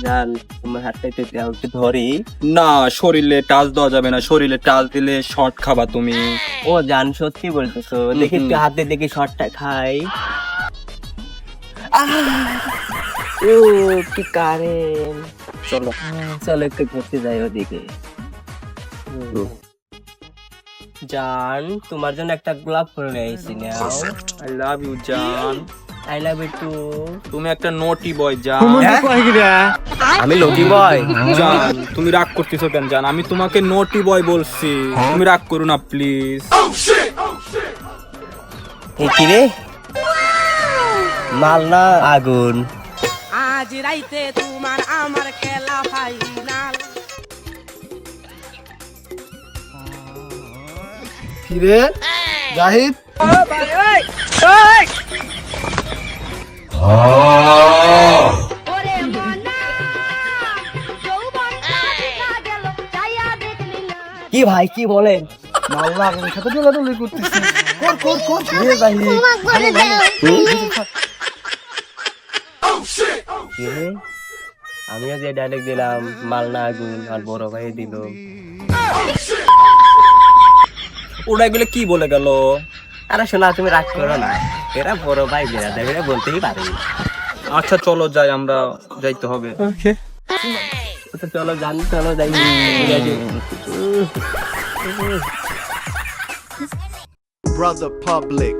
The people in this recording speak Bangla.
জান তোমার হাতটা একটু দাও, একটু ধরি। না, শরীরে টাচ দেওয়া যাবে না, শরীরে টাচ দিলে শর্ট খাবা তুমি। ও জান সত্যি বলতেছো, দেখি একটু হাতে দেখি শর্টটা খাই। ও কি কারেন্ট। চলো। চলো একটু ঘুরতে যাই ওদিকে। জান তোমার জন্য একটা গোলাপ ফুল নিয়ে এসেছি, নাও। আই লাভ ইউ জান। I love you too. তুমি একটা নটি বয় জান। আমি লকি বয়। জান তুমি রাগ করতেছো কেন জান? আমি তোমাকে নটি বয় বলছি, তুমি রাগ করো না প্লিজ। কি রে, মাল না আগুন? আজ রাইতে তোমার আমার খেলা ফাইনাল। কিরে জাহিদ, ওরে মনা যৌবনটা দেখা গেল চাইয়া দেখলি না। কি ভাই কি বলেন? মাল্লা আমার সাথে দৌড়াদৌড়ি করতেছিস। কর কর কর কিরে জাহিদ, ক্ষমা করে দাও। কি রে, আমিও যে ডায়লগ দিলাম মাল না আগুন, আর বড় ভাই দিল। ওরা এগুলো কি বলে গেল? আরে শোনা, তুমি রাগ করো না, এরা বড় ভাই বেড়াদা, এরা বলতেই পারে। আচ্ছা চলো যাই, আমরা যাইতে হবে। আচ্ছা চলো জান, চলো যাই। Brother Public.